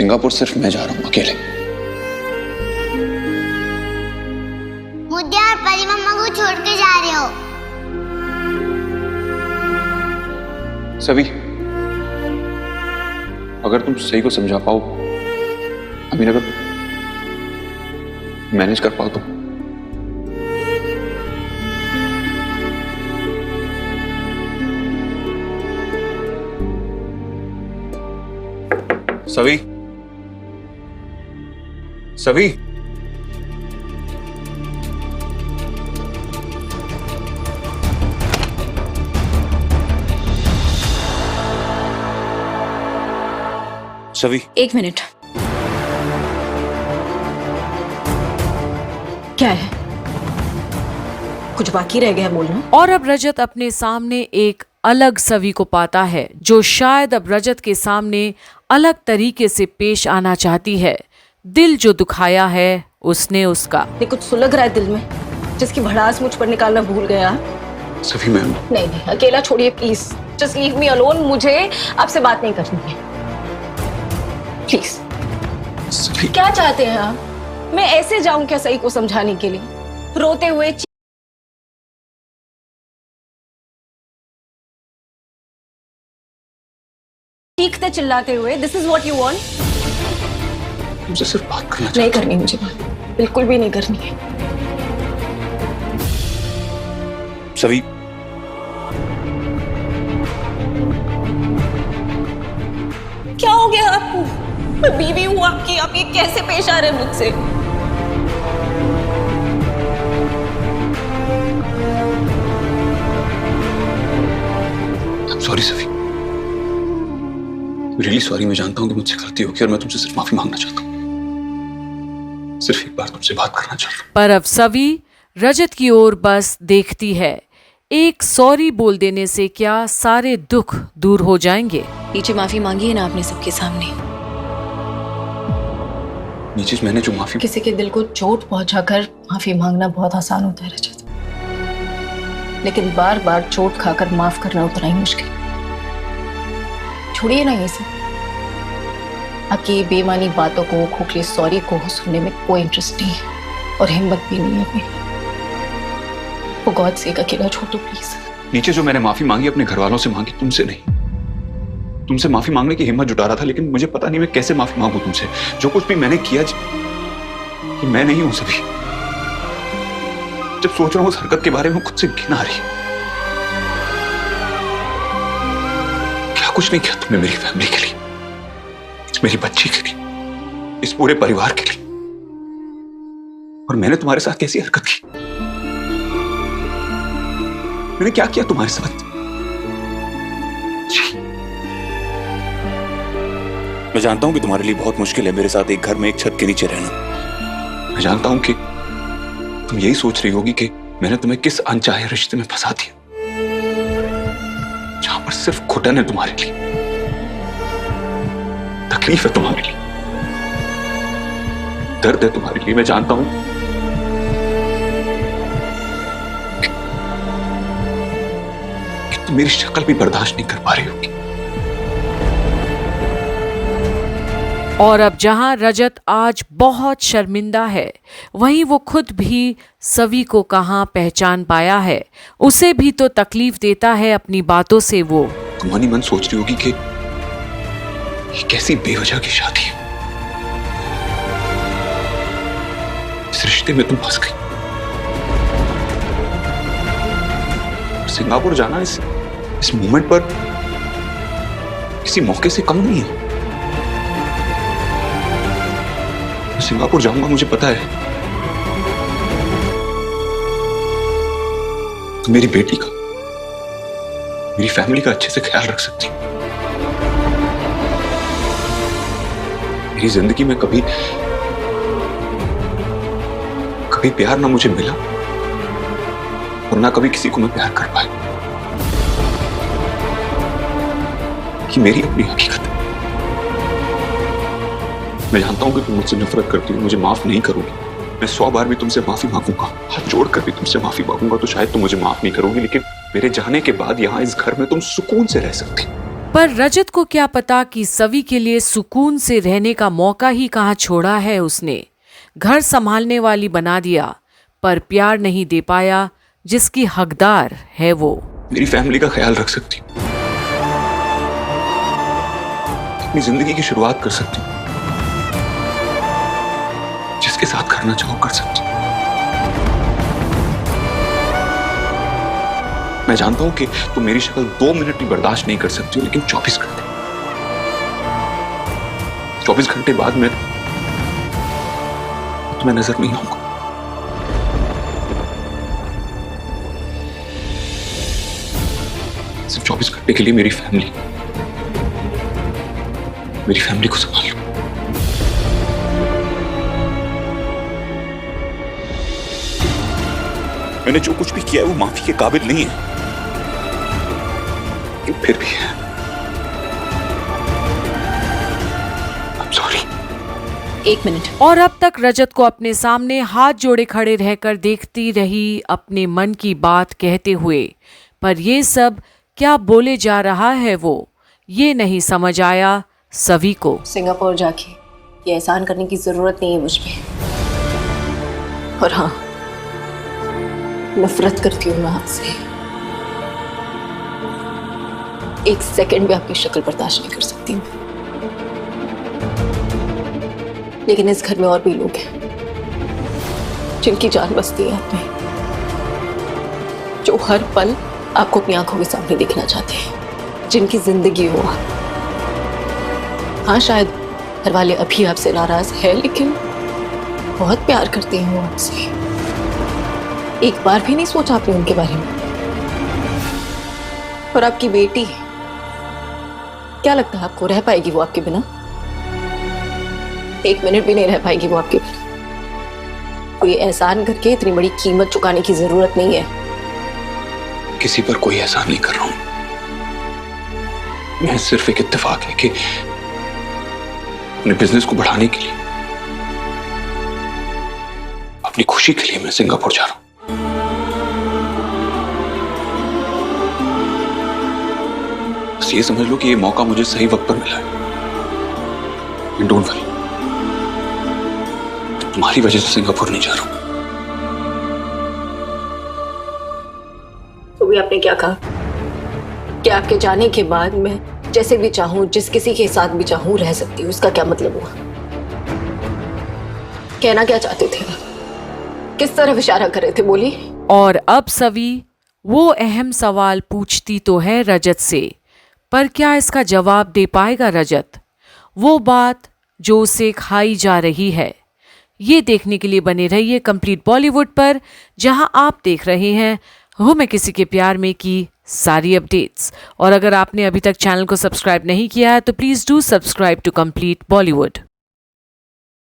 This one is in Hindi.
सिंगापुर सिर्फ मैं जा रहा हूँ अकेले। मुझे और परी मम्मा को छोड़ के जा रहे हो? सभी, अगर तुम सही को समझा पाओ, अमीन, अगर मैनेज कर पाओ तो। सभी, सभी, सभी, एक मिनट। क्या है? कुछ बाकी रह गया बोलना? और अब रजत अपने सामने एक अलग सवी को पाता है, जो शायद अब रजत के सामने अलग तरीके से पेश आना चाहती है। दिल जो दुखाया है उसने उसका। ये कुछ सुलग रहा है दिल में, जिसकी भड़ास मुझ पर निकालना भूल गया। सभी, मैम। नहीं नहीं, अकेला छोड़िए please. Just leave me alone. मुझे आपसे बात नहीं करनी है प्लीज। सभी, क्या चाहते हैं आप? मैं ऐसे जाऊं क्या सही को समझाने के लिए? रोते हुए, चीखते चिल्लाते हुए? This is what you want? मुझे सिर्फ बात करना नहीं करनी मुझे बात, बिल्कुल भी नहीं करनी है। सभी, क्या हो गया आपको? मैं बीवी हूँ आपकी, आप ये कैसे पेश आ रहे हैं मुझसे? सॉरी सभी, रियली सॉरी। मैं जानता हूं कि मुझसे गलती होगी और मैं तुमसे सिर्फ माफी मांगना चाहता हूं। सिर्फ एक बार तुमसे बात करना चाहता हूं। पर अब सवी रजत की ओर बस देखती है। एक सॉरी बोल देने से क्या सारे दुख दूर हो जाएंगे? नीचे माफी मांगी है ना आपने सबके सामने। नीचे मैंने जो माफी, किसी के दिल को चोट पहुंचाकर माफी मांगना बहुत आसान होता है रजत, लेकिन बार बार चोट खाकर माफ करना उतना ही मुश्किल। छोड़िए ना ये सब। आपकी ये बेमानी बातों को, खोखले सॉरी को सुनने में कोई इंटरेस्ट नहीं है और हिम्मत भी नहीं है अपनी। वो गॉड से अकेला छोड़ दो प्लीज। नीचे जो मैंने माफी मांगी अपने घर वालों से मांगी, तुमसे नहीं। तुमसे माफी मांगने की हिम्मत जुटा रहा था, लेकिन मुझे पता नहीं मैं कैसे माफी मांगू तुमसे। जो कुछ भी मैंने किया, कि मैं नहीं हूं सभी। जब सोच रहा हूं उस हरकत के बारे में, खुद से घिन आ रही है। क्या कुछ नहीं किया तुमने मेरी फैमिली के लिए, मेरी बच्ची के लिए, इस पूरे परिवार के लिए। और मैंने तुम्हारे साथ कैसी हरकत की? मैंने क्या किया तुम्हारे साथ? मैं जानता हूं कि तुम्हारे लिए बहुत मुश्किल है मेरे साथ एक घर में एक छत के नीचे रहना। मैं जानता हूं कि तुम यही सोच रही होगी कि मैंने तुम्हें किस अनचाहे रिश्ते में फंसा दिया, जहां पर सिर्फ घुटन है तुम्हारे लिए, तकलीफ है तुम्हारे लिए, दर्द है तुम्हारे लिए। मैं जानता हूं कि तुम मेरी शक्ल भी बर्दाश्त नहीं कर पा रही होगी। और अब जहां रजत आज बहुत शर्मिंदा है, वहीं वो खुद भी सवी को कहां पहचान पाया है। उसे भी तो तकलीफ देता है अपनी बातों से वो। तुम मन ही मन सोच रही होगी कि ये कैसी बेवजह की शादी है, इस रिश्ते में तुम फंस गई। सिंगापुर जाना इस मोमेंट पर किसी मौके से कम नहीं है। मैं सिंगापुर जाऊंगा, मुझे पता है तुम मेरी बेटी का, मेरी फैमिली का अच्छे से ख्याल रख सकती हो। मेरी जिंदगी में कभी प्यार ना मुझे मिला और ना कभी किसी को मैं प्यार कर पाया। कि मेरी अपनी हकीकत है। मैं जानता हूं कि तुम मुझसे नफरत करती हो, मुझे माफ नहीं करोगी। मैं 100 बार भी तुमसे माफी मांगूंगा, हाथ जोड़कर भी तुमसे माफी मांगूंगा, तो शायद तुम मुझे माफ नहीं करोगी। लेकिन मेरे जाने के बाद यहां इस घर में तुम सुकून से रह सकती, पर रजत को क्या पता कि सवी के लिए सुकून से रहने का मौका ही कहाँ छोड़ा है उसने। घर संभालने वाली बना दिया पर प्यार नहीं दे पाया जिसकी हकदार है वो। मेरी फैमिली का ख्याल रख सकती हूँ, अपनी जिंदगी की शुरुआत कर सकती हूँ, जिसके साथ करना चाहो कर सकती हूँ। मैं जानता हूं कि तुम मेरी शक्ल 2 मिनट भी बर्दाश्त नहीं कर सकती हो, लेकिन 24 घंटे बाद मैं तुम्हें नजर नहीं आऊंगा। सिर्फ 24 घंटे के लिए मेरी फैमिली को संभाल लो। मैंने जो कुछ भी किया है वो माफी के काबिल नहीं है, लेकिन फिर भी है। I'm sorry। 1 मिनट। और अब तक रजत को अपने सामने हाथ जोड़े खड़े रहकर देखती रही, अपने मन की बात कहते हुए, पर ये सब क्या बोले जा रहा है वो ये नहीं समझ आया सवी को। सिंगापुर जाके ये एहसान करने की जरूरत नहीं है मुझ पे। और हाँ, नफरत करती हूँ मैं आपसे। 1 सेकंड भी आपकी शक्ल बर्दाश्त नहीं कर सकती मैं। लेकिन इस घर में और भी लोग हैं जिनकी जान बसती है आप में, जो हर पल आपको अपनी आंखों के सामने देखना चाहते हैं, जिनकी जिंदगी हो आप। हाँ, शायद घर वाले अभी आपसे नाराज है, लेकिन बहुत प्यार करते हैं वो आपसे। एक बार भी नहीं सोचा आपने उनके बारे में। और आपकी बेटी, क्या लगता है आपको रह पाएगी वो आपके बिना? 1 मिनट भी नहीं रह पाएगी वो आपके बिना। कोई एहसान करके इतनी बड़ी कीमत चुकाने की जरूरत नहीं है। किसी पर कोई एहसान नहीं कर रहा हूं मैं, सिर्फ एक इत्तेफाक है कि अपने बिजनेस को बढ़ाने के लिए, अपनी खुशी के लिए मैं सिंगापुर जा रहा हूं। बस ये समझ लो कि ये मौका मुझे सही वक्त पर मिला है। डोंट वरी, तुम्हारी वजह से सिंगापुर नहीं जा रहा हूं। तो भी आपने क्या कहा कि आपके जाने के बाद मैं जैसे भी चाहूं, जिस किसी के साथ भी चाहूं रह सकती हूं? उसका क्या मतलब हुआ? कहना क्या चाहते थे? किस तरफ इशारा कर रहे थे? बोलिए। और अब सवी वो अहम सवाल पूछती तो है रजत से, पर क्या इसका जवाब दे पाएगा रजत? वो बात जो उसे खाई जा रही है। ये देखने के लिए बने रहिए कंप्लीट बॉलीवुड पर, जहां आप देख रहे हैं हो मैं किसी के प्यार में की सारी अपडेट्स। और अगर आपने अभी तक चैनल को सब्सक्राइब नहीं किया है तो please do subscribe to complete Bollywood.